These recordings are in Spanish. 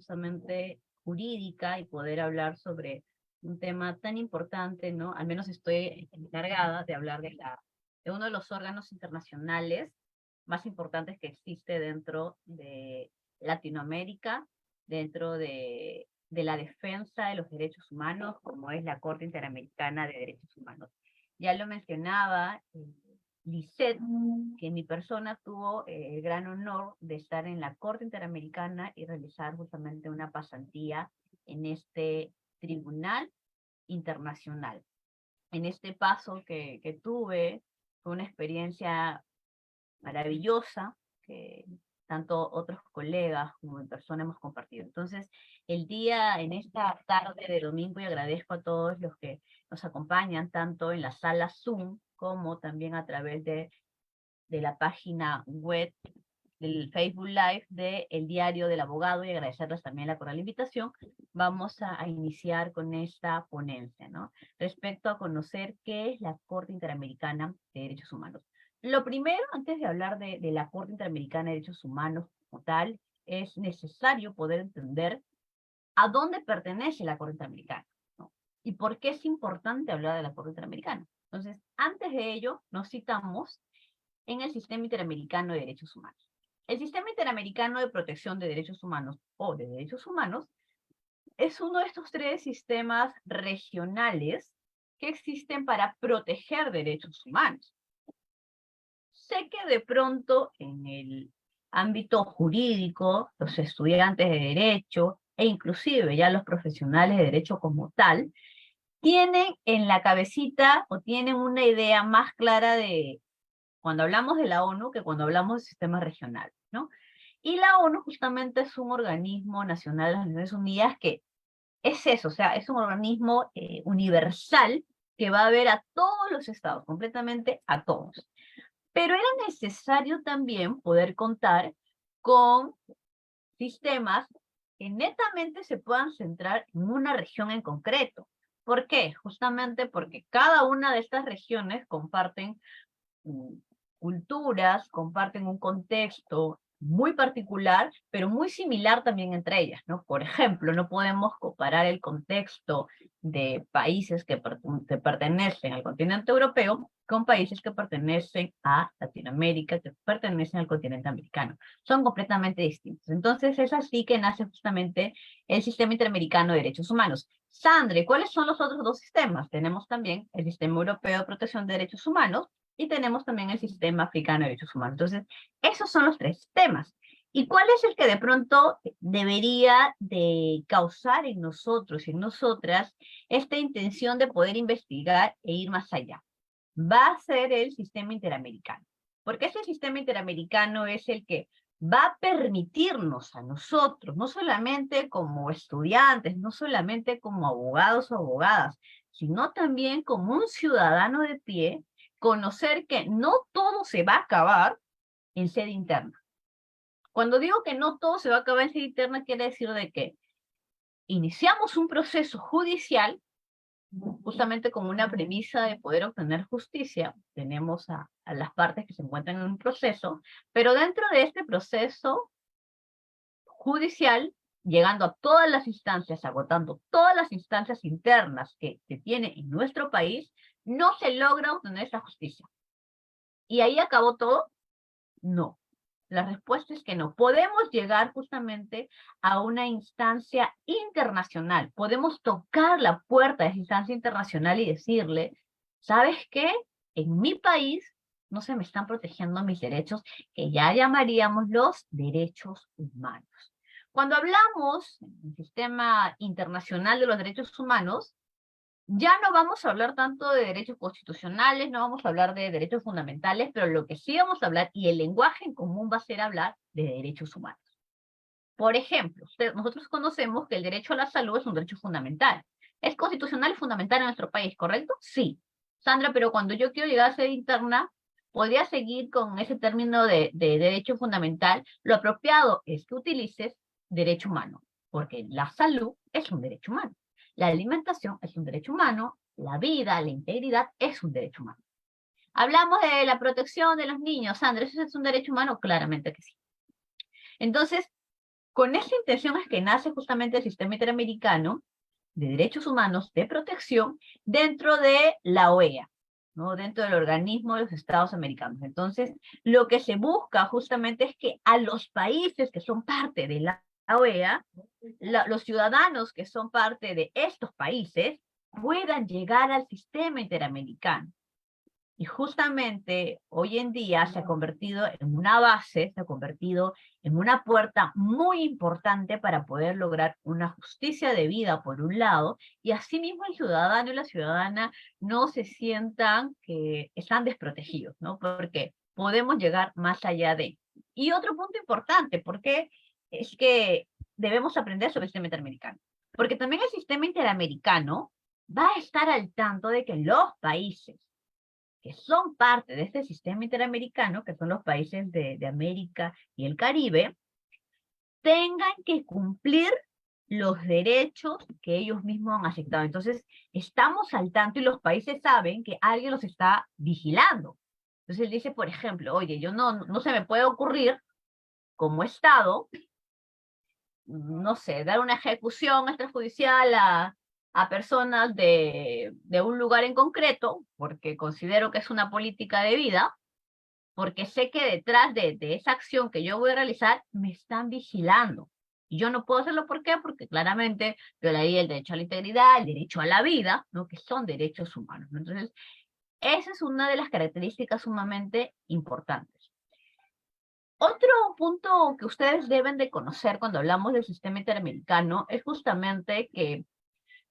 justamente jurídica y poder hablar sobre un tema tan importante, ¿no? Al menos estoy encargada de hablar de uno de los órganos internacionales más importantes que existe dentro de Latinoamérica, dentro de la defensa de los derechos humanos, como es la Corte Interamericana de Derechos Humanos. Ya lo mencionaba Lisette, que mi persona tuvo el gran honor de estar en la Corte Interamericana y realizar justamente una pasantía en este tribunal internacional. En este paso que tuve, fue una experiencia maravillosa que tanto otros colegas como en persona hemos compartido. Entonces, en esta tarde de domingo, y agradezco a todos los que nos acompañan, tanto en la sala Zoom como también a través de la página web del Facebook Live de El Diario del Abogado, y agradecerles también la cordial invitación. Vamos a iniciar con esta ponencia, ¿no? Respecto a conocer qué es la Corte Interamericana de Derechos Humanos. Lo primero, antes de hablar de la Corte Interamericana de Derechos Humanos como tal, es necesario poder entender a dónde pertenece la Corte Interamericana, ¿no? Y por qué es importante hablar de la Corte Interamericana. Entonces, antes de ello, nos citamos en el Sistema Interamericano de Derechos Humanos. El Sistema Interamericano de Protección de Derechos Humanos, o de Derechos Humanos, es uno de estos tres sistemas regionales que existen para proteger derechos humanos. Sé que de pronto en el ámbito jurídico, los estudiantes de derecho, e inclusive ya los profesionales de derecho como tal, tienen en la cabecita o tienen una idea más clara de cuando hablamos de la ONU que cuando hablamos de sistemas regionales, ¿no? Y la ONU justamente es un organismo nacional de las Naciones Unidas que es eso, o sea, es un organismo universal que va a ver a todos los estados, completamente a todos. Pero era necesario también poder contar con sistemas que netamente se puedan centrar en una región en concreto. ¿Por qué? Justamente porque cada una de estas regiones comparten culturas, comparten un contexto muy particular, pero muy similar también entre ellas, ¿no? Por ejemplo, no podemos comparar el contexto de países que pertenecen al continente europeo con países que pertenecen a Latinoamérica, que pertenecen al continente americano. Son completamente distintos. Entonces, es así que nace justamente el Sistema Interamericano de Derechos Humanos. Sandre, ¿cuáles son los otros dos sistemas? Tenemos también el Sistema Europeo de Protección de Derechos Humanos, y tenemos también el Sistema Africano de Derechos Humanos. Entonces, esos son los tres sistemas. ¿Y cuál es el que de pronto debería de causar en nosotros y en nosotras esta intención de poder investigar e ir más allá? Va a ser el Sistema Interamericano. Porque ese Sistema Interamericano es el que va a permitirnos a nosotros, no solamente como estudiantes, no solamente como abogados o abogadas, sino también como un ciudadano de pie, conocer que no todo se va a acabar en sede interna. Cuando digo que no todo se va a acabar en sede interna, quiere decir de que iniciamos un proceso judicial justamente como una premisa de poder obtener justicia. Tenemos a las partes que se encuentran en un proceso, pero dentro de este proceso judicial, llegando a todas las instancias, agotando todas las instancias internas que se tiene en nuestro país, no se logra obtener esa justicia. ¿Y ahí acabó todo? No. La respuesta es que no. Podemos llegar justamente a una instancia internacional. Podemos tocar la puerta de esa instancia internacional y decirle, ¿sabes qué? En mi país no se me están protegiendo mis derechos, que ya llamaríamos los derechos humanos. Cuando hablamos del sistema internacional de los derechos humanos, ya no vamos a hablar tanto de derechos constitucionales, no vamos a hablar de derechos fundamentales, pero lo que sí vamos a hablar, y el lenguaje en común va a ser hablar de derechos humanos. Por ejemplo, nosotros conocemos que el derecho a la salud es un derecho fundamental. ¿Es constitucional y fundamental en nuestro país, correcto? Sí. Sandra, pero cuando yo quiero llegar a ser interna, ¿podría seguir con ese término de derecho fundamental? Lo apropiado es que utilices derecho humano, porque la salud es un derecho humano. La alimentación es un derecho humano, la vida, la integridad es un derecho humano. Hablamos de la protección de los niños, Sandra, ¿eso es un derecho humano? Claramente que sí. Entonces, Con esa intención es que nace justamente el Sistema Interamericano de Derechos Humanos de Protección dentro de la OEA, ¿no? Dentro del organismo de los Estados Americanos. Entonces, lo que se busca justamente es que a los países que son parte de la OEA, los ciudadanos que son parte de estos países, puedan llegar al sistema interamericano. Y justamente hoy en día se ha convertido en una base, se ha convertido en una puerta muy importante para poder lograr una justicia de vida, por un lado, y asimismo el ciudadano y la ciudadana no se sientan que están desprotegidos, ¿no? Porque podemos llegar más allá de. Y otro punto importante, porque es que debemos aprender sobre el sistema interamericano. Porque también el sistema interamericano va a estar al tanto de que los países que son parte de este sistema interamericano, que son los países de América y el Caribe, tengan que cumplir los derechos que ellos mismos han aceptado. Entonces, estamos al tanto y los países saben que alguien los está vigilando. Entonces, él dice, por ejemplo, oye, yo no se me puede ocurrir como Estado, no sé, dar una ejecución extrajudicial a personas de un lugar en concreto, porque considero que es una política de vida, porque sé que detrás de esa acción que yo voy a realizar me están vigilando. Y yo no puedo hacerlo, ¿por qué? Porque claramente violaría el derecho a la integridad, el derecho a la vida, ¿no? Que son derechos humanos, ¿no? Entonces, esa es una de las características sumamente importantes. Otro punto que ustedes deben de conocer cuando hablamos del sistema interamericano es justamente que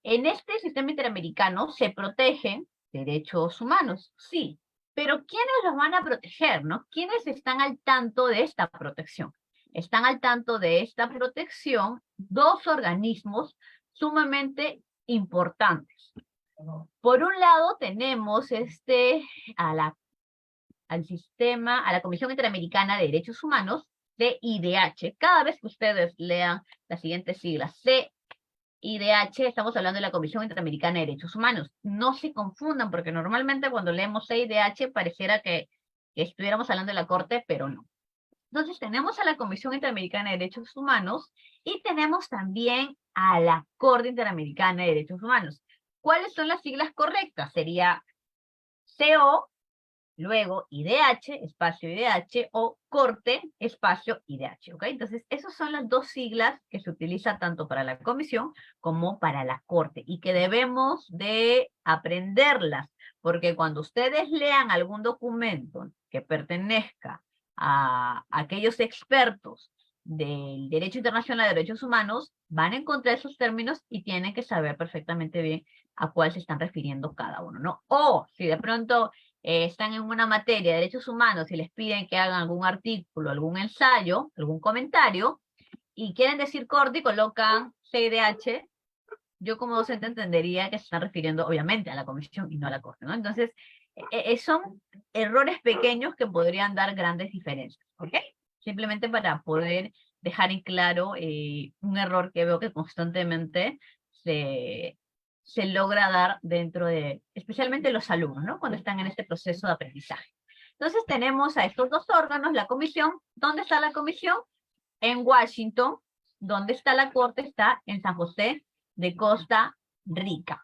en este sistema interamericano se protegen derechos humanos, sí, pero ¿quiénes los van a proteger, no? ¿Quiénes están al tanto de esta protección? Están al tanto de esta protección dos organismos sumamente importantes. Por un lado tenemos a la Comisión Interamericana de Derechos Humanos, CIDH. Cada vez que ustedes lean las siguientes siglas, CIDH, estamos hablando de la Comisión Interamericana de Derechos Humanos. No se confundan, porque normalmente cuando leemos CIDH pareciera que estuviéramos hablando de la Corte, pero no. Entonces tenemos a la Comisión Interamericana de Derechos Humanos y tenemos también a la Corte Interamericana de Derechos Humanos. ¿Cuáles son las siglas correctas? Sería CO, luego IDH, espacio IDH, o corte, espacio IDH, ¿ok? Entonces, esas son las dos siglas que se utilizan tanto para la comisión como para la corte, y que debemos de aprenderlas, porque cuando ustedes lean algún documento que pertenezca a aquellos expertos del derecho internacional de derechos humanos, van a encontrar esos términos y tienen que saber perfectamente bien a cuál se están refiriendo cada uno, ¿no? O si de pronto están en una materia de derechos humanos y les piden que hagan algún artículo, algún ensayo, algún comentario, y quieren decir corte y colocan CIDH, yo como docente entendería que se están refiriendo obviamente a la comisión y no a la corte, ¿no? Entonces, son errores pequeños que podrían dar grandes diferencias, ¿ok? Simplemente para poder dejar en claro un error que veo que constantemente se, se logra dar dentro de, especialmente los alumnos, ¿no? Cuando están en este proceso de aprendizaje. Entonces tenemos a estos dos órganos, la comisión. ¿Dónde está la comisión? En Washington. ¿Dónde está la corte? Está en San José de Costa Rica.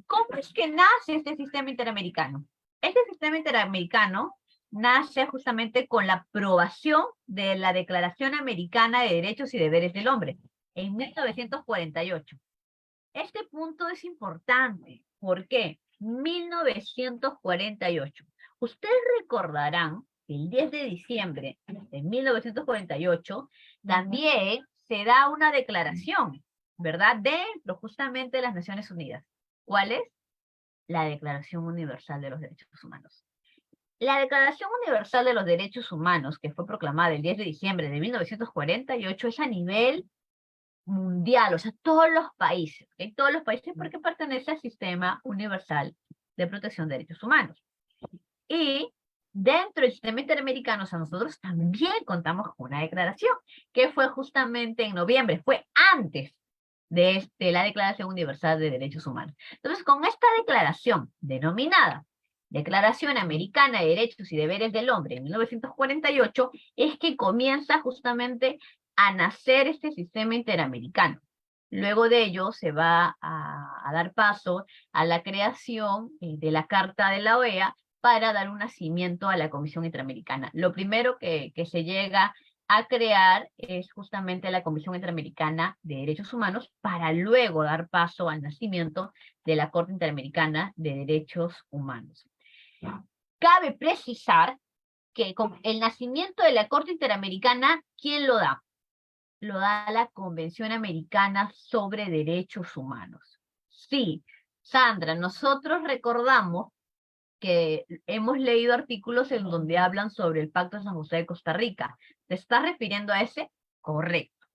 ¿Cómo es que nace este sistema interamericano? Este sistema interamericano nace justamente con la aprobación de la Declaración Americana de Derechos y Deberes del Hombre en 1948. Este punto es importante. ¿Por qué? 1948. Ustedes recordarán que el 10 de diciembre de 1948 también se da una declaración, ¿verdad? Dentro justamente de las Naciones Unidas. ¿Cuál es? La Declaración Universal de los Derechos Humanos. La Declaración Universal de los Derechos Humanos, que fue proclamada el 10 de diciembre de 1948, es a nivel mundial, o sea, todos los países, ¿ok? Todos los países porque pertenece al Sistema Universal de Protección de Derechos Humanos. Y dentro del sistema interamericano, o sea, nosotros también contamos con una declaración, que fue justamente en noviembre, fue antes de la Declaración Universal de Derechos Humanos. Entonces, con esta declaración denominada Declaración Americana de Derechos y Deberes del Hombre en 1948, es que comienza justamente a nacer este sistema interamericano. Luego de ello se va a dar paso a la creación de la Carta de la OEA para dar un nacimiento a la Comisión Interamericana. Lo primero que se llega a crear es justamente la Comisión Interamericana de Derechos Humanos para luego dar paso al nacimiento de la Corte Interamericana de Derechos Humanos. Cabe precisar que con el nacimiento de la Corte Interamericana, ¿quién lo da? Lo da la Convención Americana sobre Derechos Humanos. Sí, Sandra, nosotros recordamos que hemos leído artículos en donde hablan sobre el Pacto de San José de Costa Rica. ¿Te estás refiriendo a ese? Correcto.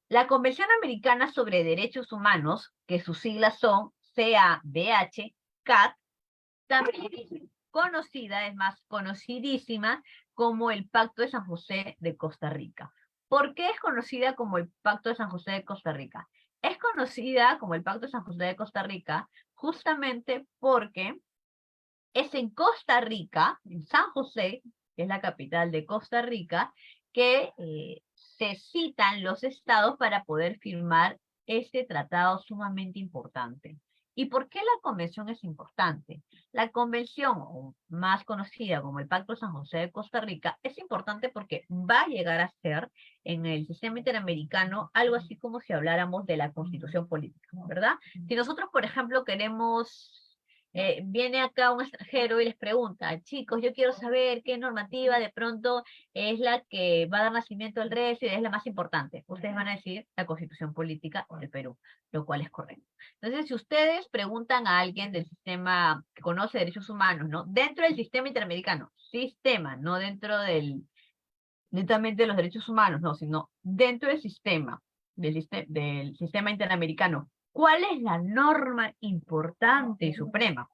La Convención Americana sobre Derechos Humanos, que sus siglas son CADH, CAT, también es conocida, es más conocidísima, como el Pacto de San José de Costa Rica. ¿Por qué es conocida como el Pacto de San José de Costa Rica? Es conocida como el Pacto de San José de Costa Rica justamente porque es en Costa Rica, en San José, que es la capital de Costa Rica, que se citan los estados para poder firmar este tratado sumamente importante. ¿Y por qué la convención es importante? La convención, o más conocida como el Pacto de San José de Costa Rica, es importante porque va a llegar a ser en el sistema interamericano algo así como si habláramos de la constitución política, ¿verdad? Si nosotros, por ejemplo, queremos viene acá un extranjero y les pregunta, chicos, yo quiero saber qué normativa de pronto es la que va a dar nacimiento al régimen, es la más importante. Ustedes van a decir la Constitución Política del Perú, lo cual es correcto. Entonces, si ustedes preguntan a alguien del sistema que conoce derechos humanos, ¿no? Dentro del sistema interamericano, sistema, no dentro del, netamente de los derechos humanos, no, sino dentro del sistema interamericano, ¿cuál es la norma importante y suprema?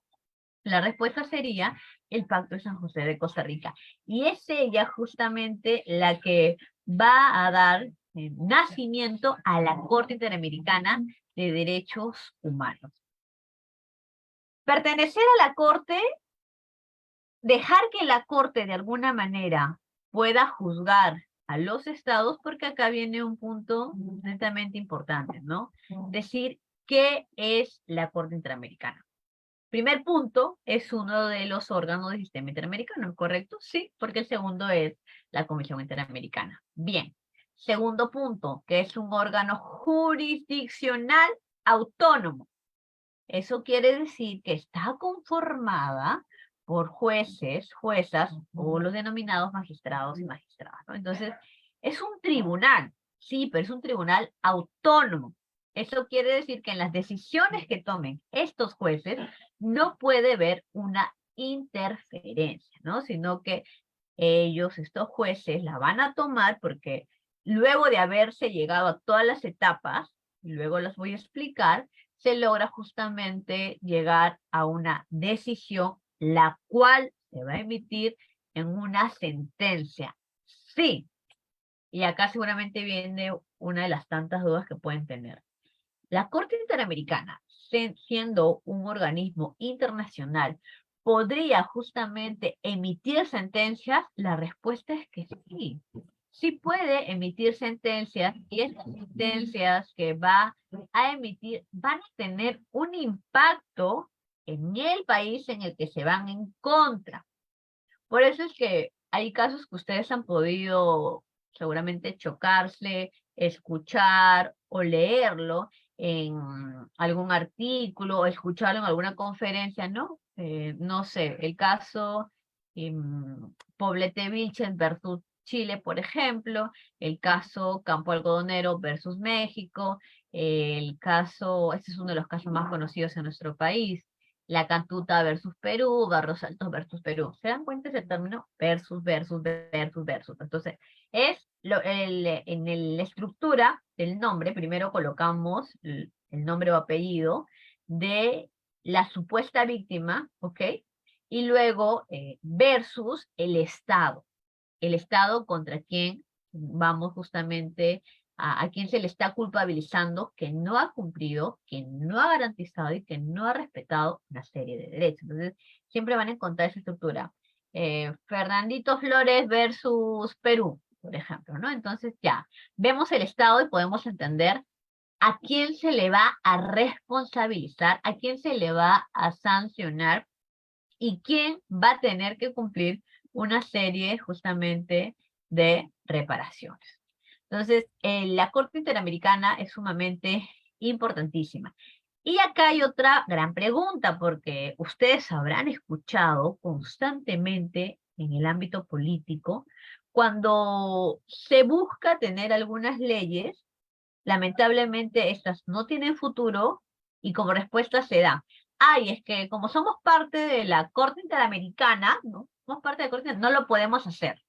La respuesta sería el Pacto de San José de Costa Rica. Y es ella justamente la que va a dar nacimiento a la Corte Interamericana de Derechos Humanos. Pertenecer a la Corte, dejar que la Corte de alguna manera pueda juzgar a los estados, porque acá viene un punto netamente importante, ¿no? Decir qué es la Corte Interamericana. Primer punto, es uno de los órganos del sistema interamericano, ¿correcto? Sí, porque el segundo es la Comisión Interamericana. Bien. Segundo punto, que es un órgano jurisdiccional autónomo. Eso quiere decir que está conformada por jueces, juezas o los denominados magistrados y magistradas, ¿no? Entonces, es un tribunal, sí, pero es un tribunal autónomo. Eso quiere decir que en las decisiones que tomen estos jueces no puede haber una interferencia, ¿no? Sino que ellos, estos jueces, la van a tomar porque luego de haberse llegado a todas las etapas, y luego las voy a explicar, se logra justamente llegar a una decisión, la cual se va a emitir en una sentencia. Sí, y acá seguramente viene una de las tantas dudas que pueden tener. La Corte Interamericana, siendo un organismo internacional, ¿podría justamente emitir sentencias? La respuesta es que sí. Sí puede emitir sentencias y esas sentencias que va a emitir van a tener un impacto en el país en el que se van en contra. Por eso es que hay casos que ustedes han podido seguramente chocarse, escuchar o leerlo en algún artículo o escucharlo en alguna conferencia, ¿no? No sé, el caso Poblete Vilches versus Chile, por ejemplo, el caso Campo Algodonero versus México, el caso, este es uno de los casos más conocidos en nuestro país, la Cantuta versus Perú, Barros Altos versus Perú. ¿Se dan cuenta ese término? Versus, versus, versus, versus. Entonces, en la estructura del nombre, primero colocamos el nombre o apellido de la supuesta víctima, ¿ok? Y luego versus el Estado. El Estado contra quien vamos justamente a quien se le está culpabilizando que no ha cumplido, que no ha garantizado y que no ha respetado una serie de derechos. Entonces, siempre van a encontrar esa estructura. Fernandito Flores versus Perú. por ejemplo, ¿no? Entonces ya, vemos el Estado y podemos entender a quién se le va a responsabilizar, a quién se le va a sancionar y quién va a tener que cumplir una serie justamente de reparaciones. Entonces, la Corte Interamericana es sumamente importantísima. Y acá hay otra gran pregunta, porque ustedes habrán escuchado constantemente en el ámbito político, cuando se busca tener algunas leyes, lamentablemente estas no tienen futuro y como respuesta se da, ay, es que como somos parte de la Corte Interamericana, ¿no? Somos parte de la Corte, no lo podemos hacer.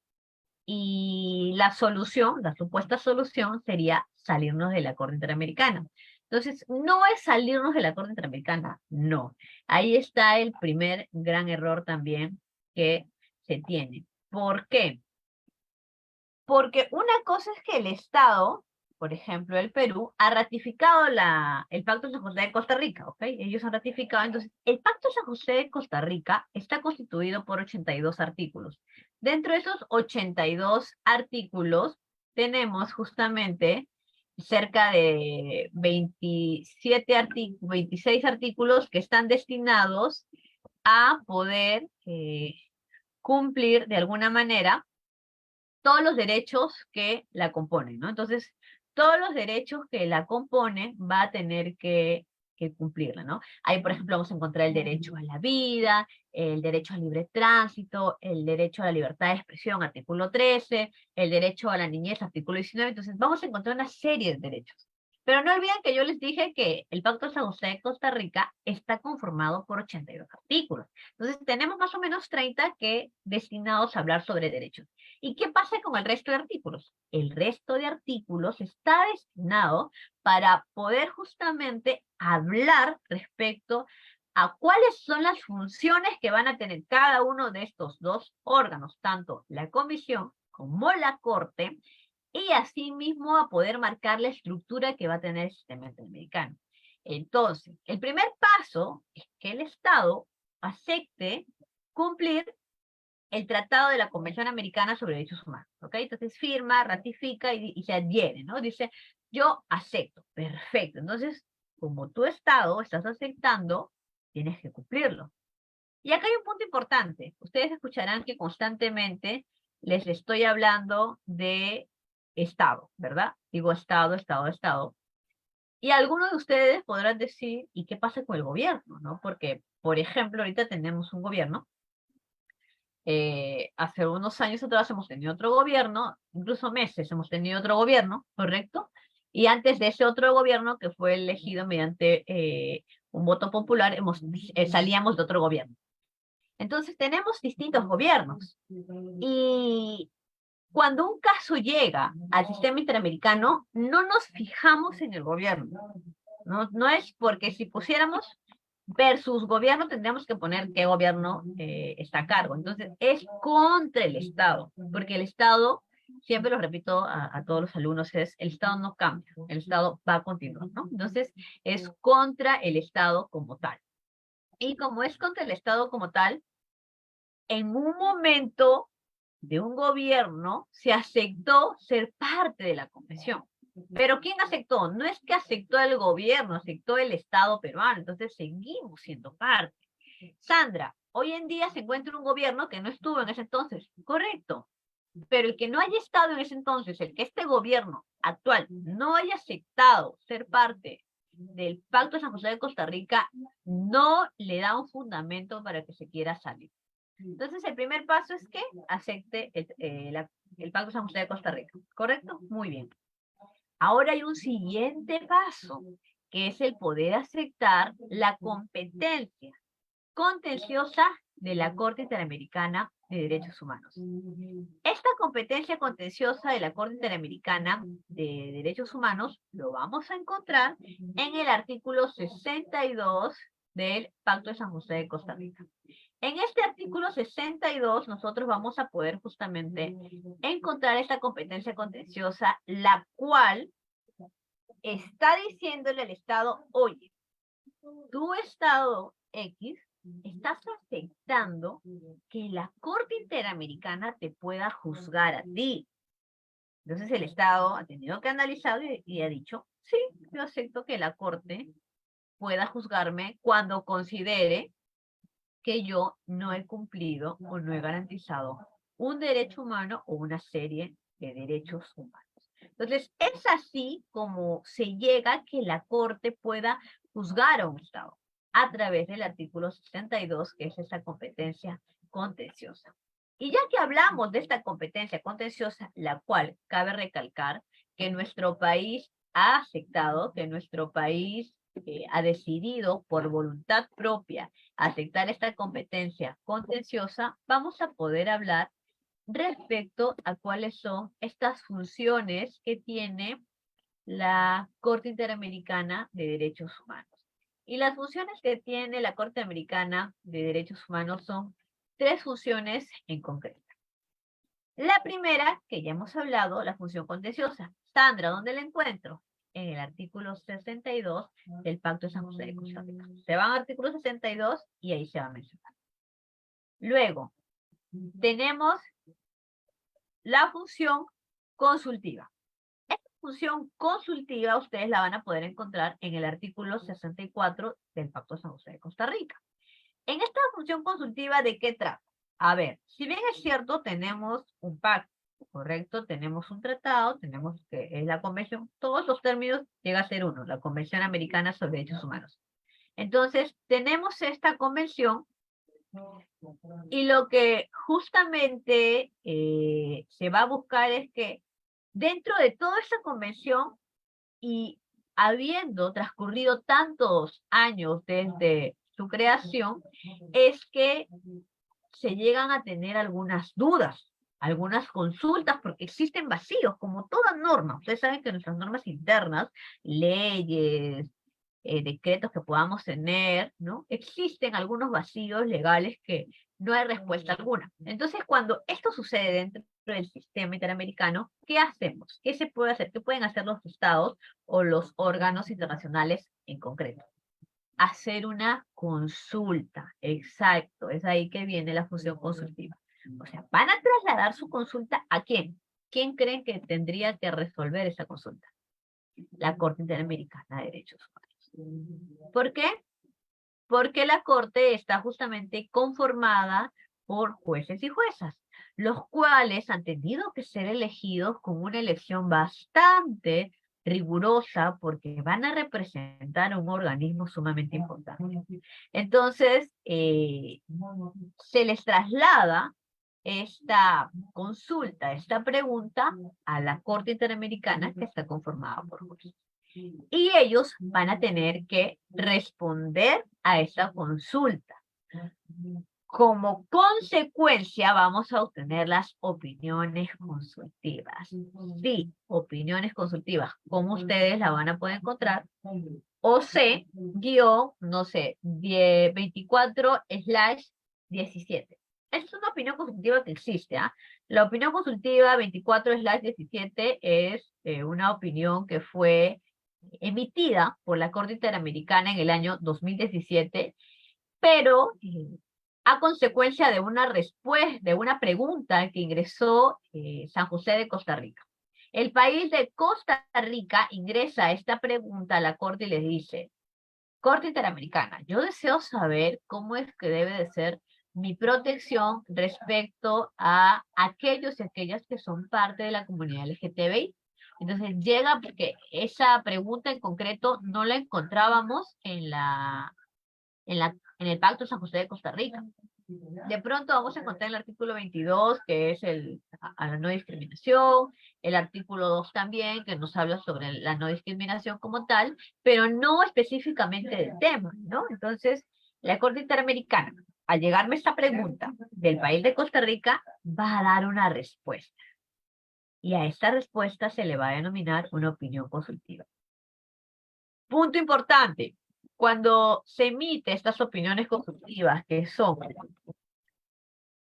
Y la solución, la supuesta solución sería salirnos de la Corte Interamericana. Entonces, no es salirnos de la Corte Interamericana, no. Ahí está el primer gran error también que se tiene. ¿Por qué? Porque una cosa es que el Estado, por ejemplo, el Perú, ha ratificado el Pacto de San José de Costa Rica, ¿ok? Ellos han ratificado, entonces, el Pacto de San José de Costa Rica está constituido por 82 artículos. Dentro de esos 82 artículos, tenemos justamente cerca de 26 artículos que están destinados a poder cumplir de alguna manera todos los derechos que la componen, ¿no? Entonces, todos los derechos que la componen va a tener que cumplirla, ¿no? Ahí, por ejemplo, vamos a encontrar el derecho a la vida, el derecho al libre tránsito, el derecho a la libertad de expresión, artículo 13, el derecho a la niñez, artículo 19, entonces vamos a encontrar una serie de derechos. Pero no olviden que yo les dije que el Pacto de San José de Costa Rica está conformado por 82 artículos. Entonces tenemos más o menos 30 que destinados a hablar sobre derechos. ¿Y qué pasa con el resto de artículos? El resto de artículos está destinado para poder justamente hablar respecto a cuáles son las funciones que van a tener cada uno de estos dos órganos, tanto la comisión como la corte, y asimismo a poder marcar la estructura que va a tener el sistema interamericano. Entonces, el primer paso es que el Estado acepte cumplir el Tratado de la Convención Americana sobre Derechos Humanos, ¿ok? Entonces firma, ratifica y se adhiere, ¿no? Dice, yo acepto, perfecto. Entonces, como tu Estado estás aceptando, tienes que cumplirlo. Y acá hay un punto importante. Ustedes escucharán que constantemente les estoy hablando de Estado, ¿verdad? Digo Estado, Estado, Estado. Y algunos de ustedes podrán decir, ¿y qué pasa con el gobierno? ¿No? Porque, por ejemplo, ahorita tenemos un gobierno. Hace unos años atrás hemos tenido otro gobierno, incluso meses hemos tenido otro gobierno, ¿correcto? Y antes de ese otro gobierno que fue elegido mediante un voto popular, salíamos de otro gobierno. Entonces tenemos distintos gobiernos. Y cuando un caso llega al sistema interamericano, no nos fijamos en el gobierno. No es porque si pusiéramos versus gobierno, tendríamos que poner qué gobierno está a cargo. Entonces, es contra el Estado, porque el Estado, siempre lo repito a todos los alumnos, es el Estado no cambia, el Estado va a continuar, ¿no? Entonces, es contra el Estado como tal. Y como es contra el Estado como tal, en un momento de un gobierno se aceptó ser parte de la convención. Pero ¿quién aceptó? No es que aceptó el gobierno, aceptó el Estado peruano, entonces seguimos siendo parte. Sandra, hoy en día se encuentra un gobierno que no estuvo en ese entonces, correcto, pero el que no haya estado en ese entonces, el que este gobierno actual no haya aceptado ser parte del Pacto de San José de Costa Rica, no le da un fundamento para que se quiera salir. Entonces, el primer paso es que acepte el Pacto de San José de Costa Rica, ¿correcto? Muy bien. Ahora hay un siguiente paso, que es el poder aceptar la competencia contenciosa de la Corte Interamericana de Derechos Humanos. Esta competencia contenciosa de la Corte Interamericana de Derechos Humanos lo vamos a encontrar en el artículo 62 del Pacto de San José de Costa Rica. En este artículo 62 nosotros vamos a poder justamente encontrar esta competencia contenciosa, la cual está diciéndole al Estado, oye, tu Estado X estás aceptando que la Corte Interamericana te pueda juzgar a ti. Entonces el Estado ha tenido que analizar y ha dicho, sí, yo acepto que la Corte pueda juzgarme cuando considere que yo no he cumplido o no he garantizado un derecho humano o una serie de derechos humanos. Entonces, es así como se llega a que la Corte pueda juzgar a un Estado a través del artículo 62, que es esa competencia contenciosa. Y ya que hablamos de esta competencia contenciosa, la cual cabe recalcar que nuestro país ha aceptado, que nuestro país ha decidido por voluntad propia aceptar esta competencia contenciosa, vamos a poder hablar respecto a cuáles son estas funciones que tiene la Corte Interamericana de Derechos Humanos. Y las funciones que tiene la Corte Americana de Derechos Humanos son tres funciones en concreto. La primera, que ya hemos hablado, la función contenciosa. Sandra, ¿dónde la encuentro? En el artículo 62 del Pacto de San José de Costa Rica. Se van al artículo 62 y ahí se va a mencionar. Luego, tenemos la función consultiva. Esta función consultiva ustedes la van a poder encontrar en el artículo 64 del Pacto de San José de Costa Rica. En esta función consultiva, ¿de qué trata? A ver, si bien es cierto, tenemos un pacto, ¿correcto? Tenemos un tratado, tenemos que es la convención, todos los términos llega a ser uno, la Convención Americana sobre Derechos Humanos. Entonces, tenemos esta convención y lo que justamente se va a buscar es que dentro de toda esta convención y habiendo transcurrido tantos años desde su creación, es que se llegan a tener algunas dudas, algunas consultas, porque existen vacíos, como toda norma. Ustedes saben que nuestras normas internas, leyes, decretos que podamos tener, ¿no? Existen algunos vacíos legales que no hay respuesta alguna. Entonces, cuando esto sucede dentro del sistema interamericano, ¿qué hacemos? ¿Qué se puede hacer? ¿Qué pueden hacer los estados o los órganos internacionales en concreto? Hacer una consulta, exacto, es ahí que viene la función consultiva. O sea, van a trasladar su consulta ¿a quién? ¿Quién creen que tendría que resolver esa consulta? La Corte Interamericana de Derechos Humanos. ¿Por qué? Porque la Corte está justamente conformada por jueces y juezas, los cuales han tenido que ser elegidos con una elección bastante rigurosa porque van a representar a un organismo sumamente importante. Entonces, se les traslada esta consulta, esta pregunta a la Corte Interamericana que está conformada por jueces. Y ellos van a tener que responder a esa consulta. Como consecuencia vamos a obtener las opiniones consultivas. Sí, opiniones consultivas. ¿Cómo ustedes la van a poder encontrar? OC, no sé, 24/17. Es una opinión consultiva que existe, ¿ah? La opinión consultiva 24/17 es una opinión que fue emitida por la Corte Interamericana en el año 2017, pero a consecuencia de una respuesta, de una pregunta que ingresó San José de Costa Rica. El país de Costa Rica ingresa esta pregunta a la Corte y les dice, Corte Interamericana, yo deseo saber cómo es que debe de ser mi protección respecto a aquellos y aquellas que son parte de la comunidad LGTBI. Entonces llega porque esa pregunta en concreto no la encontrábamos en el Pacto de San José de Costa Rica. De pronto vamos a encontrar el artículo 22, que es a la no discriminación, el artículo 2 también, que nos habla sobre la no discriminación como tal, pero no específicamente del tema, ¿no? Entonces, la Corte Interamericana, al llegarme esta pregunta del país de Costa Rica, va a dar una respuesta. Y a esta respuesta se le va a denominar una opinión consultiva. Punto importante. Cuando se emite estas opiniones consultivas que son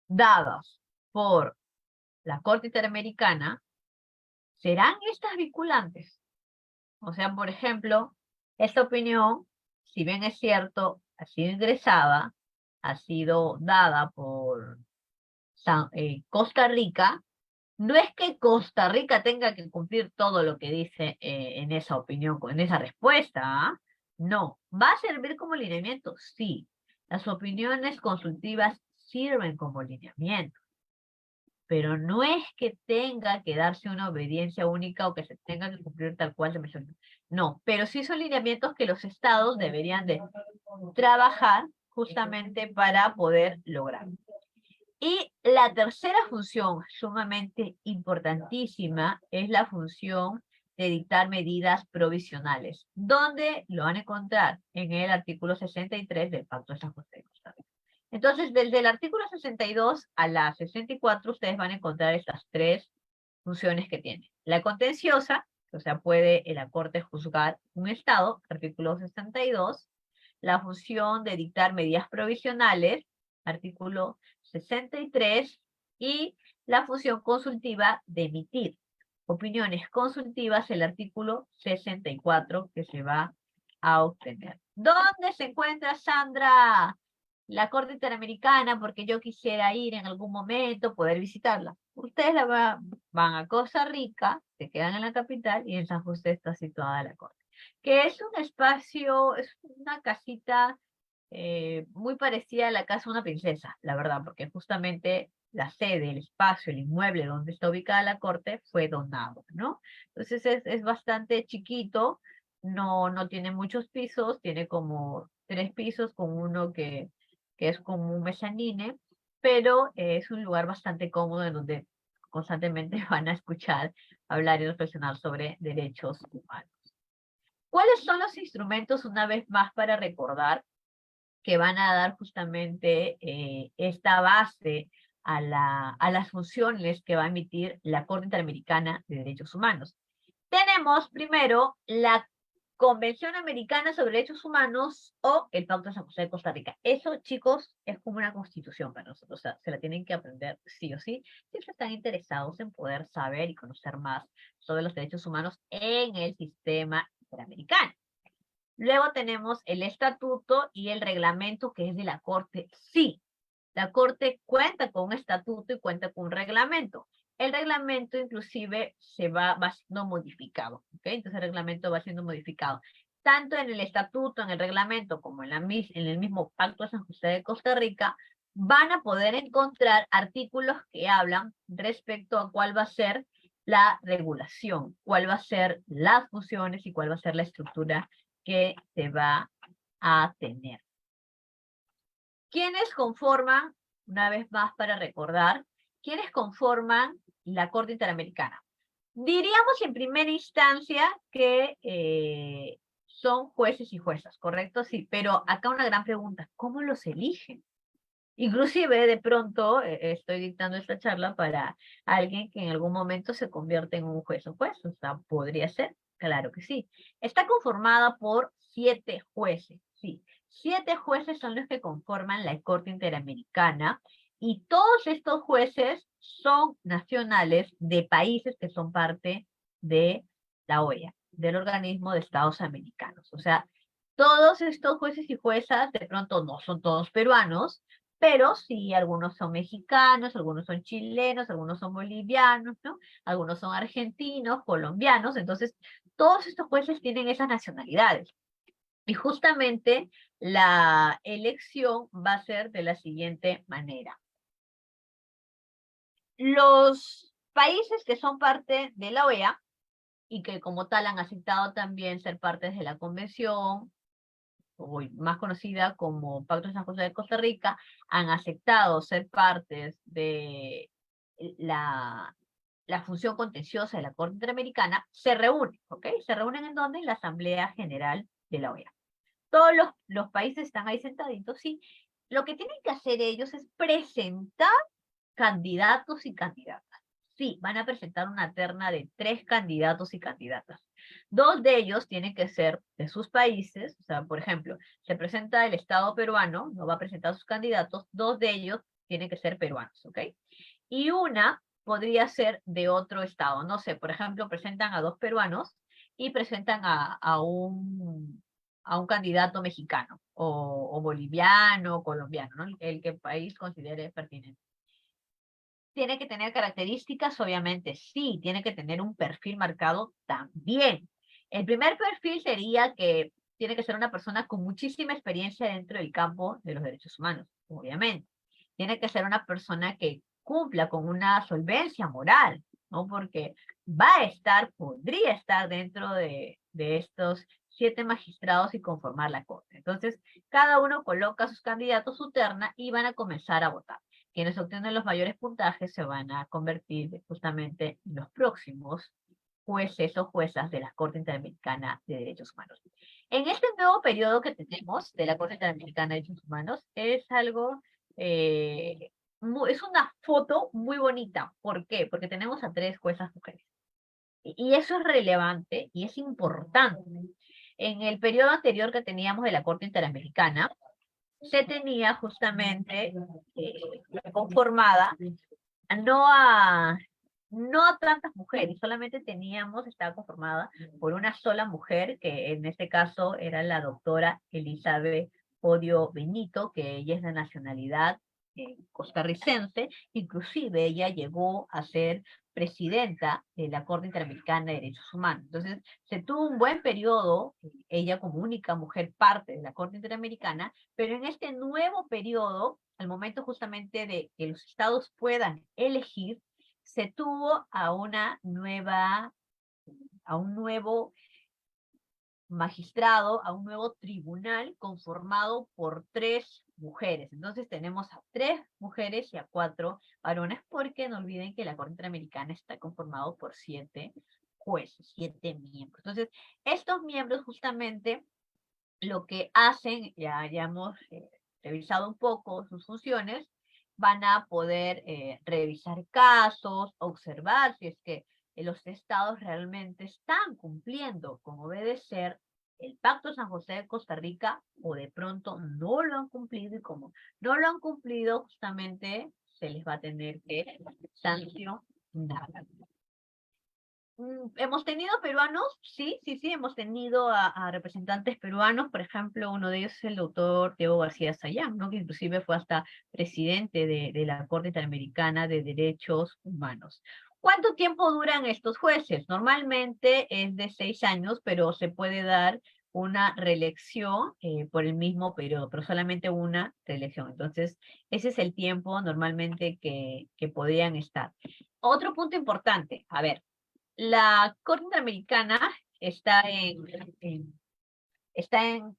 dadas por la Corte Interamericana, ¿serán estas vinculantes? O sea, por ejemplo, esta opinión, si bien es cierto, ha sido ingresada, ha sido dada por Costa Rica, No es que Costa Rica tenga que cumplir todo lo que dice en esa opinión, en esa respuesta, ¿ah? No. ¿Va a servir como lineamiento? Sí. Las opiniones consultivas sirven como lineamiento, pero no es que tenga que darse una obediencia única o que se tenga que cumplir tal cual se mencionó. No, pero sí son lineamientos que los estados deberían de trabajar justamente para poder lograr. Y la tercera función, sumamente importantísima, es la función de dictar medidas provisionales. ¿Dónde lo van a encontrar? En el artículo 63 del Pacto de San José de Costa Rica. Entonces, desde el artículo 62 a la 64, ustedes van a encontrar estas tres funciones que tiene. La contenciosa, o sea, puede la Corte juzgar un Estado, artículo 62. La función de dictar medidas provisionales, artículo 63, y la función consultiva de emitir opiniones consultivas, el artículo 64 que se va a obtener. ¿Dónde se encuentra, Sandra, la Corte Interamericana? Porque yo quisiera ir en algún momento, poder visitarla. Ustedes van a Costa Rica, se quedan en la capital y en San José está situada la Corte, que es un espacio, es una casita muy parecida a la casa de una princesa, la verdad, porque justamente la sede, el espacio, el inmueble donde está ubicada la corte fue donado, ¿no? Entonces es bastante chiquito, no tiene muchos pisos, tiene como 3 pisos con uno que es como un mezanine, pero es un lugar bastante cómodo en donde constantemente van a escuchar hablar y reflexionar sobre derechos humanos. ¿Cuáles son los instrumentos, una vez más, para recordar que van a dar justamente esta base a las funciones que va a emitir la Corte Interamericana de Derechos Humanos? Tenemos primero la Convención Americana sobre Derechos Humanos o el Pacto de San José de Costa Rica. Eso, chicos, es como una constitución para nosotros, o sea, se la tienen que aprender sí o sí, si están interesados en poder saber y conocer más sobre los derechos humanos en el sistema interamericano. Luego tenemos el estatuto y el reglamento que es de la Corte. Sí, la Corte cuenta con un estatuto y cuenta con un reglamento. El reglamento inclusive va siendo modificado, ¿ok? Entonces el reglamento va siendo modificado. Tanto en el estatuto, en el reglamento, como en el mismo Pacto de San José de Costa Rica, van a poder encontrar artículos que hablan respecto a cuál va a ser la regulación, cuál va a ser las funciones y cuál va a ser la estructura que se va a tener. ¿Quiénes conforman, una vez más para recordar, quiénes conforman la Corte Interamericana? Diríamos en primera instancia que son jueces y juezas, ¿correcto? Sí, pero acá una gran pregunta, ¿cómo los eligen? Inclusive de pronto estoy dictando esta charla para alguien que en algún momento se convierte en un juez o juez, o sea, podría ser, claro que sí. Está conformada por 7 jueces, sí. 7 jueces son los que conforman la Corte Interamericana y todos estos jueces son nacionales de países que son parte de la OEA, del Organismo de Estados Americanos. O sea, todos estos jueces y juezas de pronto no son todos peruanos, pero sí, algunos son mexicanos, algunos son chilenos, algunos son bolivianos, ¿no? Algunos son argentinos, colombianos, entonces todos estos jueces tienen esas nacionalidades. Y justamente la elección va a ser de la siguiente manera. Los países que son parte de la OEA y que como tal han aceptado también ser partes de la convención, hoy más conocida como Pacto de San José de Costa Rica, han aceptado ser partes de la, la función contenciosa de la Corte Interamericana, se reúnen, ¿ok? ¿Se reúnen en dónde? En la Asamblea General de la OEA. Todos los países están ahí sentaditos, sí. Lo que tienen que hacer ellos es presentar candidatos y candidatas. Sí, van a presentar una terna de 3 candidatos y candidatas. 2 de ellos tienen que ser de sus países, o sea, por ejemplo, se presenta el Estado peruano, no va a presentar sus candidatos, 2 de ellos tienen que ser peruanos, ¿ok? Y una podría ser de otro estado, no sé, por ejemplo, presentan a 2 peruanos y presentan a un candidato mexicano o boliviano o colombiano, ¿no? El que el país considere pertinente. ¿Tiene que tener características? Obviamente sí. ¿Tiene que tener un perfil marcado? También. El primer perfil sería que tiene que ser una persona con muchísima experiencia dentro del campo de los derechos humanos, obviamente. Tiene que ser una persona que cumpla con una solvencia moral, ¿no? Porque va a estar, podría estar dentro de estos 7 magistrados y conformar la corte. Entonces, cada uno coloca a sus candidatos, su terna, y van a comenzar a votar. Quienes obtienen los mayores puntajes se van a convertir justamente en los próximos jueces o juezas de la Corte Interamericana de Derechos Humanos. En este nuevo periodo que tenemos de la Corte Interamericana de Derechos Humanos, es algo, es una foto muy bonita. ¿Por qué? Porque tenemos a 3 juezas mujeres. Y eso es relevante y es importante. En el periodo anterior que teníamos de la Corte Interamericana, se tenía justamente conformada no a, no a tantas mujeres, solamente teníamos, estaba conformada por una sola mujer, que en este caso era la doctora Elizabeth Odio Benito, que ella es de nacionalidad costarricense. Inclusive ella llegó a ser presidenta de la Corte Interamericana de Derechos Humanos. Entonces, se tuvo un buen periodo, ella como única mujer parte de la Corte Interamericana, pero en este nuevo periodo, al momento justamente de que los estados puedan elegir, se tuvo a un nuevo magistrado, a un nuevo tribunal conformado por 3 mujeres. Entonces tenemos a 3 mujeres y a 4 varones, porque no olviden que la Corte Interamericana está conformado por 7 jueces, 7 miembros. Entonces, estos miembros justamente lo que hacen, ya hemos revisado un poco sus funciones, van a poder revisar casos, observar si es que los estados realmente están cumpliendo con obedecer el Pacto San José de Costa Rica, o de pronto no lo han cumplido, y como no lo han cumplido, justamente se les va a tener que sancionar. Hemos tenido peruanos, sí, hemos tenido a representantes peruanos. Por ejemplo, uno de ellos es el doctor Diego García Sayán, ¿no? Que inclusive fue hasta presidente de la Corte Interamericana de Derechos Humanos. ¿Cuánto tiempo duran estos jueces? Normalmente es de 6 años, pero se puede dar una reelección por el mismo periodo, pero solamente una reelección. Entonces, ese es el tiempo normalmente que podrían estar. Otro punto importante, a ver, la Corte Interamericana está está en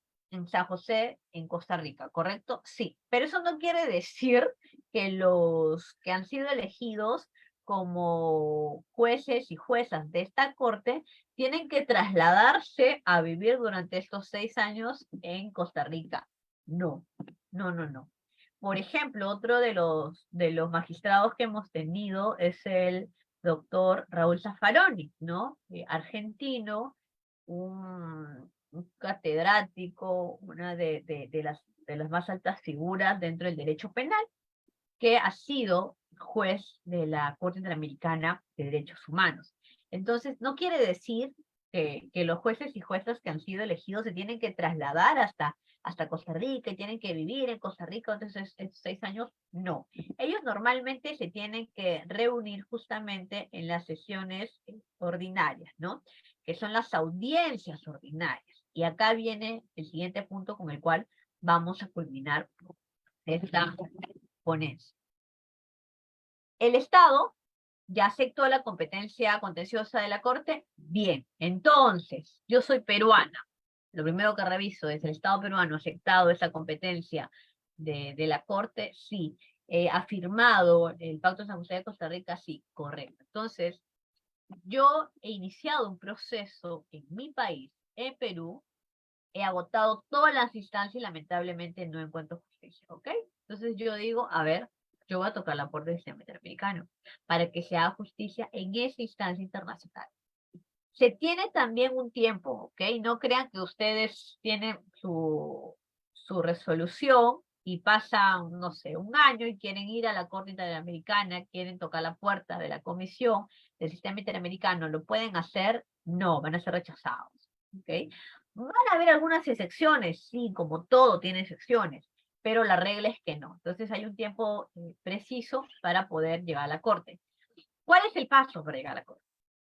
San José, en Costa Rica, ¿correcto? Sí, pero eso no quiere decir que los que han sido elegidos como jueces y juezas de esta corte tienen que trasladarse a vivir durante estos 6 años en Costa Rica. No, no. Por ejemplo, otro de los magistrados que hemos tenido es el doctor Raúl Zaffaroni, ¿no? Argentino, un catedrático, una de las más altas figuras dentro del derecho penal, que ha sido juez de la Corte Interamericana de Derechos Humanos. Entonces, no quiere decir que los jueces y juezas que han sido elegidos se tienen que trasladar hasta Costa Rica y tienen que vivir en Costa Rica. Entonces, estos 6 años, no. Ellos normalmente se tienen que reunir justamente en las sesiones ordinarias, ¿no? Que son las audiencias ordinarias. Y acá viene el siguiente punto con el cual vamos a culminar esta ponencia. El Estado ya aceptó la competencia contenciosa de la Corte. Bien, entonces, yo soy peruana. Lo primero que reviso es: ¿el Estado peruano ha aceptado esa competencia de la Corte? Sí. ¿Ha firmado el Pacto de San José de Costa Rica? Sí, correcto. Entonces, yo he iniciado un proceso en mi país, en Perú. He agotado todas las instancias y lamentablemente no encuentro justicia, ¿ok? Entonces yo digo, a ver, yo voy a tocar la puerta del sistema interamericano para que se haga justicia en esa instancia internacional. Se tiene también un tiempo, ¿ok? No crean que ustedes tienen su resolución y pasan, no sé, un año y quieren ir a la Corte Interamericana, quieren tocar la puerta de la Comisión del Sistema Interamericano. ¿Lo pueden hacer? No, van a ser rechazados, ¿ok? Van a haber algunas excepciones, sí, como todo tiene excepciones, pero la regla es que no. Entonces hay un tiempo preciso para poder llegar a la corte. ¿Cuál es el paso para llegar a la corte?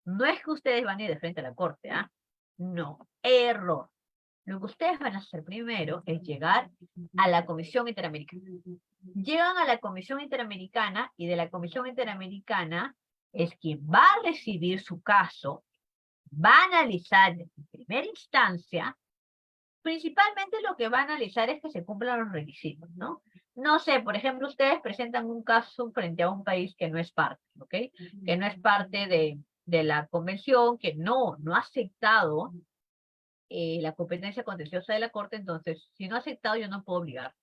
No es que ustedes van a ir de frente a la corte, ¿ah? No, error. Lo que ustedes van a hacer primero es llegar a la Comisión Interamericana. Llegan a la Comisión Interamericana y de la Comisión Interamericana es quien va a recibir su caso, va a analizar en primera instancia. Principalmente lo que va a analizar es que se cumplan los requisitos, ¿no? No sé, por ejemplo, ustedes presentan un caso frente a un país que no es parte, ¿ok? Que no es parte de la convención, que no ha aceptado la competencia contenciosa de la Corte, entonces, si no ha aceptado, yo no puedo obligar.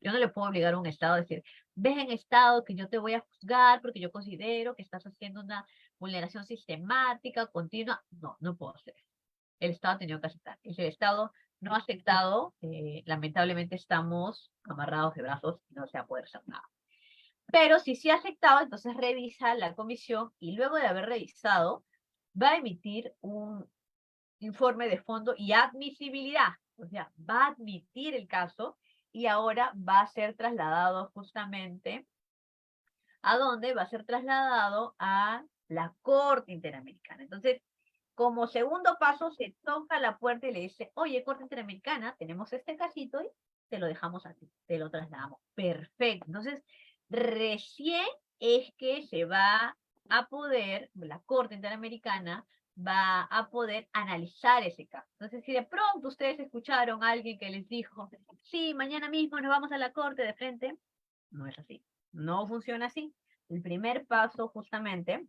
Yo no le puedo obligar a un Estado a decir, ven Estado que yo te voy a juzgar porque yo considero que estás haciendo una vulneración sistemática, continua. No, no puedo hacer eso. El Estado ha tenido que aceptar. Y si el Estado no ha aceptado, lamentablemente estamos amarrados de brazos y no se va a poder hacer nada. Pero si sí ha aceptado, entonces revisa la comisión y luego de haber revisado, va a emitir un informe de fondo y admisibilidad. O sea, va a admitir el caso y ahora va a ser trasladado justamente ¿a dónde? Va a ser trasladado a la Corte Interamericana. Entonces, como segundo paso, se toca la puerta y le dice, oye, Corte Interamericana, tenemos este casito y te lo dejamos a ti, te lo trasladamos. Perfecto. Entonces, recién es que se va a poder, la Corte Interamericana va a poder analizar ese caso. Entonces, si de pronto ustedes escucharon a alguien que les dijo, sí, mañana mismo nos vamos a la Corte de frente, no es así. No funciona así. El primer paso justamente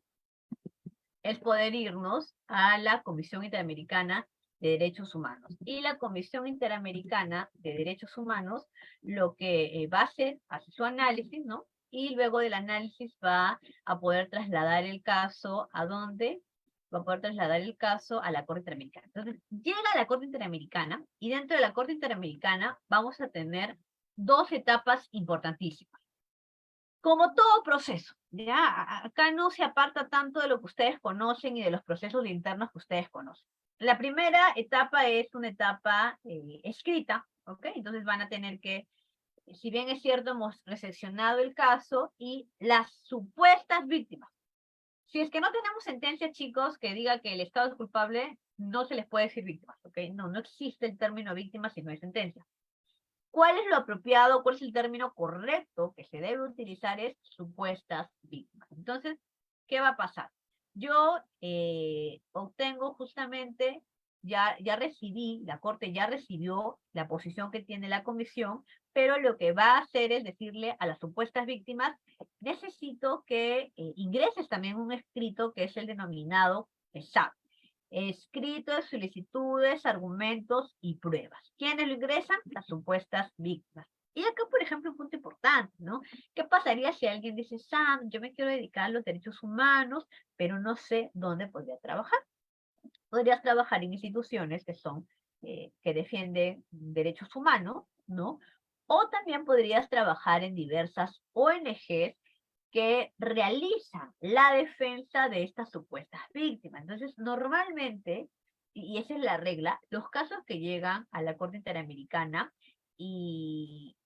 es poder irnos a la Comisión Interamericana de Derechos Humanos. Y la Comisión Interamericana de Derechos Humanos lo que va a hacer, hace su análisis, ¿no? Y luego del análisis va a poder trasladar el caso ¿a dónde? Va a poder trasladar el caso a la Corte Interamericana. Entonces, llega a la Corte Interamericana y dentro de la Corte Interamericana vamos a tener dos etapas importantísimas. Como todo proceso, ¿ya? Acá no se aparta tanto de lo que ustedes conocen y de los procesos internos que ustedes conocen. La primera etapa es una etapa escrita, ¿ok? Entonces van a tener que, si bien es cierto, hemos recepcionado el caso y las supuestas víctimas. Si es que no tenemos sentencia, chicos, que diga que el Estado es culpable, no se les puede decir víctimas, ¿ok? No existe el término víctima si no hay sentencia. ¿Cuál es lo apropiado? ¿Cuál es el término correcto que se debe utilizar? Es supuestas víctimas. Entonces, ¿qué va a pasar? Yo obtengo justamente, ya recibí, la Corte ya recibió la posición que tiene la comisión, pero lo que va a hacer es decirle a las supuestas víctimas, necesito que ingreses también un escrito que es el denominado SAP. Escrito de solicitudes, argumentos y pruebas. ¿Quiénes lo ingresan? Las supuestas víctimas. Y acá, por ejemplo, un punto importante, ¿no? ¿Qué pasaría si alguien dice, Sam, yo me quiero dedicar a los derechos humanos, pero no sé dónde podría trabajar? Podrías trabajar en instituciones que son, que defienden derechos humanos, ¿no? O también podrías trabajar en diversas ONGs que realizan la defensa de estas supuestas víctimas. Entonces, normalmente, y esa es la regla, los casos que llegan a la Corte Interamericana y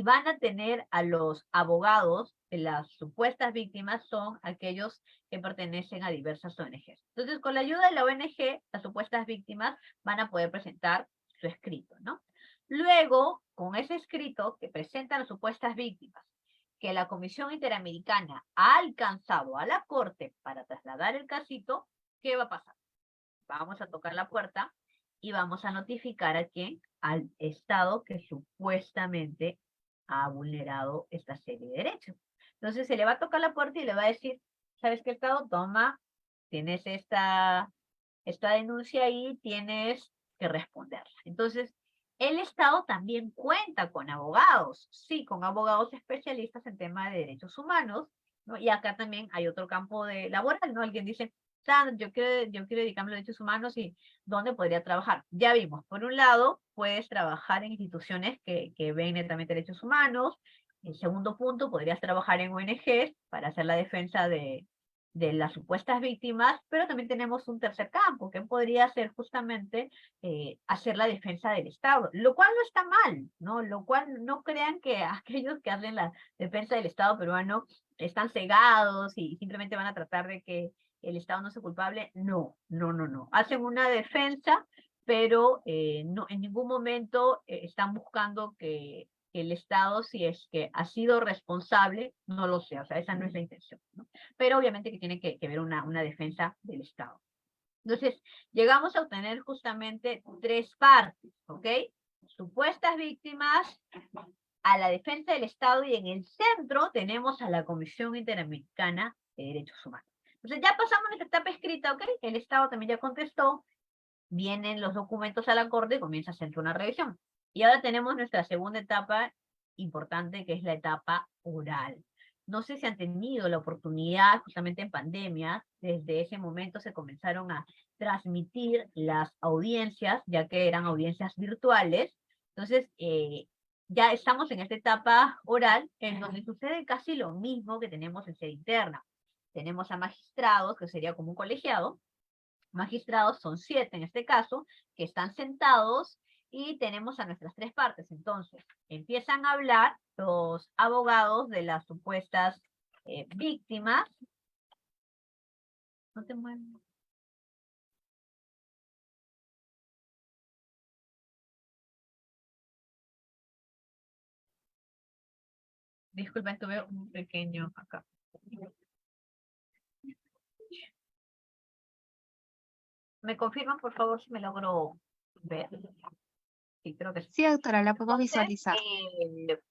van a tener a los abogados de las supuestas víctimas son aquellos que pertenecen a diversas ONGs. Entonces, con la ayuda de la ONG, las supuestas víctimas van a poder presentar su escrito, ¿no? Luego, con ese escrito que presentan las supuestas víctimas, que la Comisión Interamericana ha alcanzado a la Corte para trasladar el casito, ¿qué va a pasar? Vamos a tocar la puerta y vamos a notificar a quién, al Estado que supuestamente ha vulnerado esta serie de derechos. Entonces se le va a tocar la puerta y le va a decir, ¿sabes qué, Estado? Toma, tienes esta denuncia ahí, tienes que responderla. Entonces, el Estado también cuenta con abogados, sí, con abogados especialistas en tema de derechos humanos, ¿no? Y acá también hay otro campo de laboral, ¿no? Alguien dice, yo quiero dedicarme a los derechos humanos y ¿dónde podría trabajar? Ya vimos, por un lado, puedes trabajar en instituciones que ven netamente derechos humanos. En segundo punto, podrías trabajar en ONGs para hacer la defensa de de las supuestas víctimas, pero también tenemos un tercer campo, que podría ser justamente hacer la defensa del Estado, lo cual no está mal, ¿no? Lo cual no crean que aquellos que hacen la defensa del Estado peruano están cegados y simplemente van a tratar de que el Estado no sea culpable. No, no, no, no. Hacen una defensa, pero no, en ningún momento están buscando que el Estado, si es que ha sido responsable, no lo sea. O sea, esa no es la intención, ¿no? Pero obviamente que tiene que ver una defensa del Estado. Entonces, llegamos a obtener justamente tres partes, ¿ok? Supuestas víctimas, a la defensa del Estado, y en el centro tenemos a la Comisión Interamericana de Derechos Humanos. Entonces ya pasamos nuestra etapa escrita, ¿ok? El Estado también ya contestó, vienen los documentos a la Corte y comienza a hacer una revisión. Y ahora tenemos nuestra segunda etapa importante, que es la etapa oral. No sé si han tenido la oportunidad, justamente en pandemia, desde ese momento se comenzaron a transmitir las audiencias, ya que eran audiencias virtuales. Entonces, ya estamos en esta etapa oral, en donde sucede casi lo mismo que tenemos en sede interna. Tenemos a magistrados, que sería como un colegiado. Magistrados son 7 en este caso, que están sentados, y tenemos a nuestras tres partes. Entonces, empiezan a hablar los abogados de las supuestas víctimas. No te muevas. Disculpen, tuve un pequeño acá. ¿Me confirman, por favor, si me logro ver? Sí, creo que sí. Sí, doctora, la podemos Entonces, visualizar.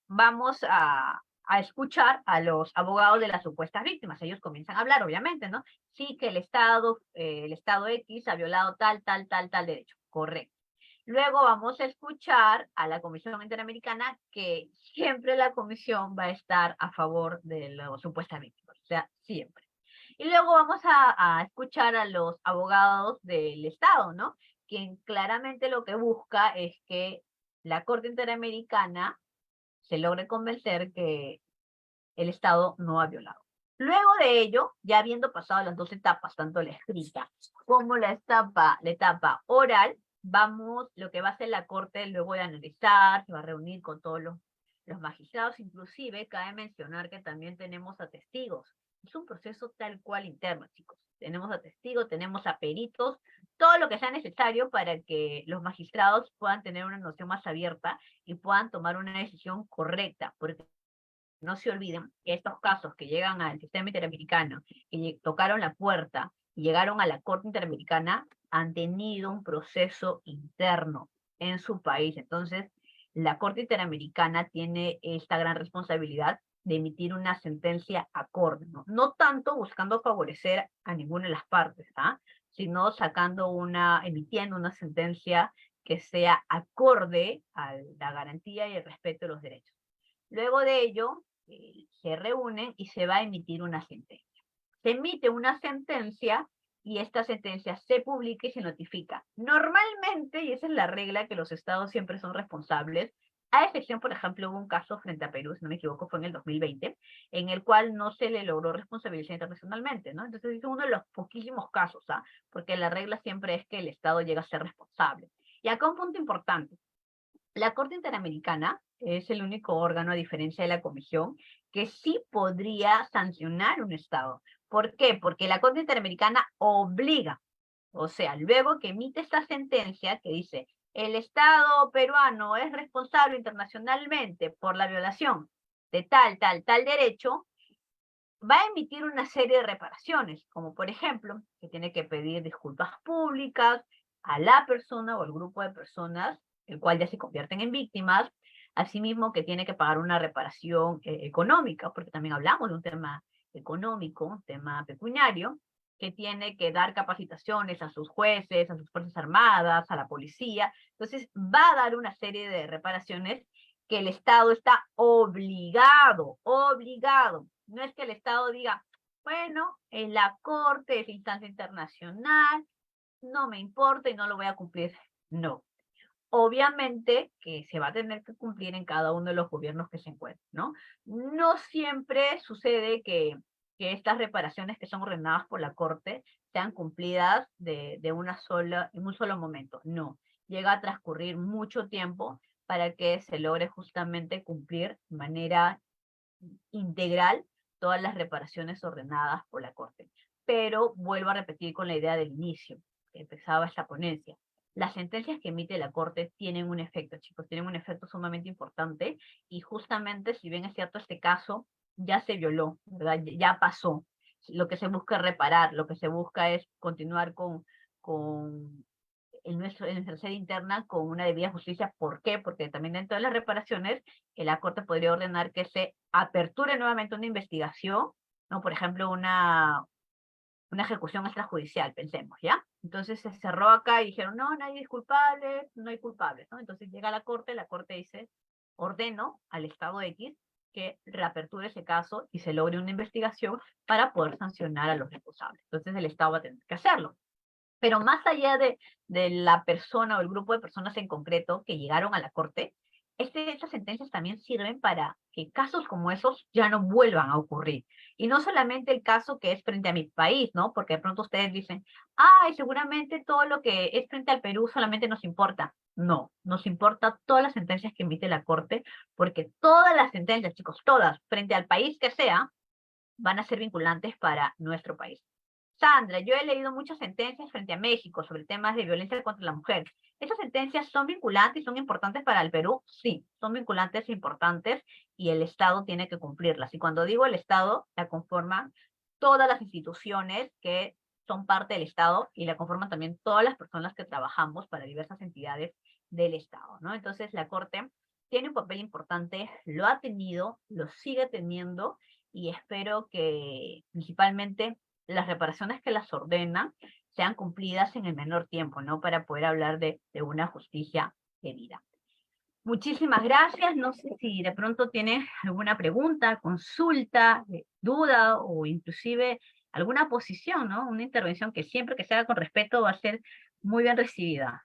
vamos a escuchar a los abogados de las supuestas víctimas. Ellos comienzan a hablar, obviamente, ¿no? Sí, que el Estado X ha violado tal, tal, tal, tal derecho. Correcto. Luego vamos a escuchar a la Comisión Interamericana, que siempre la Comisión va a estar a favor de las supuestas víctimas, o sea, siempre. Y luego vamos a escuchar a los abogados del Estado, ¿no? Quien claramente lo que busca es que la Corte Interamericana se logre convencer que el Estado no ha violado. Luego de ello, ya habiendo pasado las dos etapas, tanto la escrita como la etapa oral, vamos, lo que va a hacer la Corte luego de analizar, se va a reunir con todos los magistrados. Inclusive cabe mencionar que también tenemos a testigos. Es un proceso tal cual interno, chicos. Tenemos a testigos, tenemos a peritos, todo lo que sea necesario para que los magistrados puedan tener una noción más abierta y puedan tomar una decisión correcta, porque no se olviden que estos casos que llegan al sistema interamericano, que tocaron la puerta y llegaron a la Corte Interamericana, han tenido un proceso interno en su país. Entonces, la Corte Interamericana tiene esta gran responsabilidad de emitir una sentencia acorde, ¿no? No tanto buscando favorecer a ninguna de las partes, ¿ah? Sino emitiendo una sentencia que sea acorde a la garantía y el respeto de los derechos. Luego de ello, se reúnen y se va a emitir una sentencia. Se emite una sentencia y esta sentencia se publica y se notifica. Normalmente, y esa es la regla, que los estados siempre son responsables, a excepción, por ejemplo, hubo un caso frente a Perú, si no me equivoco, fue en el 2020, en el cual no se le logró responsabilizar internacionalmente, ¿no? Entonces es uno de los poquísimos casos, ¿ah? Porque la regla siempre es que el Estado llega a ser responsable. Y acá un punto importante. La Corte Interamericana es el único órgano, a diferencia de la Comisión, que sí podría sancionar un Estado. ¿Por qué? Porque la Corte Interamericana obliga, o sea, luego que emite esta sentencia que dice, el Estado peruano es responsable internacionalmente por la violación de tal, tal, tal derecho, va a emitir una serie de reparaciones, como por ejemplo, que tiene que pedir disculpas públicas a la persona o al grupo de personas, el cual ya se convierten en víctimas, asimismo que tiene que pagar una reparación económica, porque también hablamos de un tema económico, un tema pecuniario, que tiene que dar capacitaciones a sus jueces, a sus fuerzas armadas, a la policía. Entonces va a dar una serie de reparaciones que el Estado está obligado. No es que el Estado diga, bueno, en la Corte es instancia internacional, no me importa y no lo voy a cumplir. No. Obviamente que se va a tener que cumplir en cada uno de los gobiernos que se encuentren, ¿no? No siempre sucede que que estas reparaciones que son ordenadas por la Corte sean cumplidas en un solo momento. No, llega a transcurrir mucho tiempo para que se logre justamente cumplir de manera integral todas las reparaciones ordenadas por la Corte. Pero vuelvo a repetir con la idea del inicio, que empezaba esta ponencia. Las sentencias que emite la Corte tienen un efecto, chicos, tienen un efecto sumamente importante, y justamente, si bien es cierto, este caso ya se violó, ¿verdad? Ya pasó. Lo que se busca es reparar, lo que se busca es continuar con en nuestra sede interna con una debida justicia. ¿Por qué? Porque también dentro de las reparaciones, la Corte podría ordenar que se aperture nuevamente una investigación, ¿no? Por ejemplo, una ejecución extrajudicial, pensemos, ¿ya? Entonces se cerró acá y dijeron, no, nadie es culpable, no hay culpables, ¿no? Entonces llega la Corte dice, ordeno al Estado X que reaperture ese caso y se logre una investigación para poder sancionar a los responsables. Entonces el Estado va a tener que hacerlo. Pero más allá de la persona o el grupo de personas en concreto que llegaron a la Corte, estas sentencias también sirven para que casos como esos ya no vuelvan a ocurrir. Y no solamente el caso que es frente a mi país, ¿no? Porque de pronto ustedes dicen, ay, seguramente todo lo que es frente al Perú solamente nos importa. No, nos importa todas las sentencias que emite la Corte, porque todas las sentencias, chicos, todas, frente al país que sea, van a ser vinculantes para nuestro país. Sandra, yo he leído muchas sentencias frente a México sobre temas de violencia contra la mujer. ¿Esas sentencias son vinculantes y son importantes para el Perú? Sí, son vinculantes e importantes, y el Estado tiene que cumplirlas. Y cuando digo el Estado, la conforman todas las instituciones que son parte del Estado, y la conforman también todas las personas que trabajamos para diversas entidades del Estado, ¿no? Entonces la Corte tiene un papel importante, lo ha tenido, lo sigue teniendo, y espero que principalmente las reparaciones que las ordenan sean cumplidas en el menor tiempo, ¿no? Para poder hablar de una justicia debida. Muchísimas gracias. No sé si de pronto tienes alguna pregunta, consulta, duda, o inclusive alguna posición, ¿no? Una intervención que siempre que se haga con respeto va a ser muy bien recibida.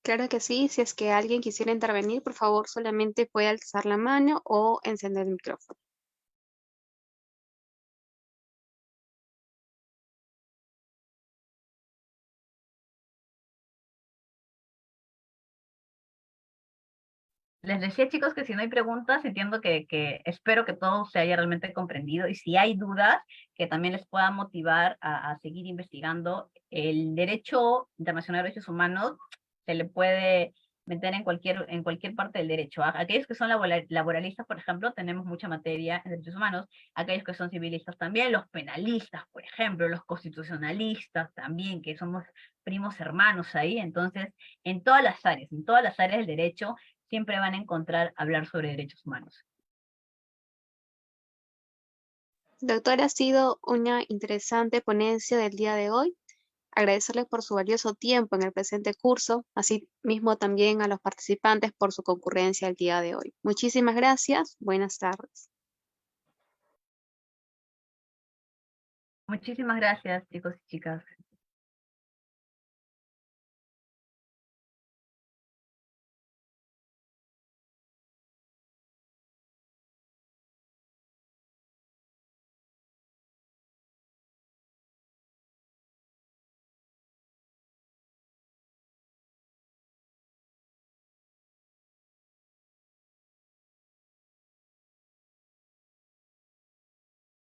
Claro que sí, si es que alguien quisiera intervenir, por favor, solamente puede alzar la mano o encender el micrófono. Les decía, chicos, que si no hay preguntas, entiendo que espero que todo se haya realmente comprendido, y si hay dudas, que también les pueda motivar a seguir investigando. El derecho internacional de derechos humanos se le puede meter en cualquier parte del derecho. Aquellos que son laboralistas, por ejemplo, tenemos mucha materia en derechos humanos. Aquellos que son civilistas también, los penalistas, por ejemplo, los constitucionalistas también, que somos primos hermanos ahí. Entonces, en todas las áreas del derecho, siempre van a encontrar hablar sobre derechos humanos. Doctora, ha sido una interesante ponencia del día de hoy. Agradecerles por su valioso tiempo en el presente curso, así mismo también a los participantes por su concurrencia el día de hoy. Muchísimas gracias. Buenas tardes. Muchísimas gracias, chicos y chicas.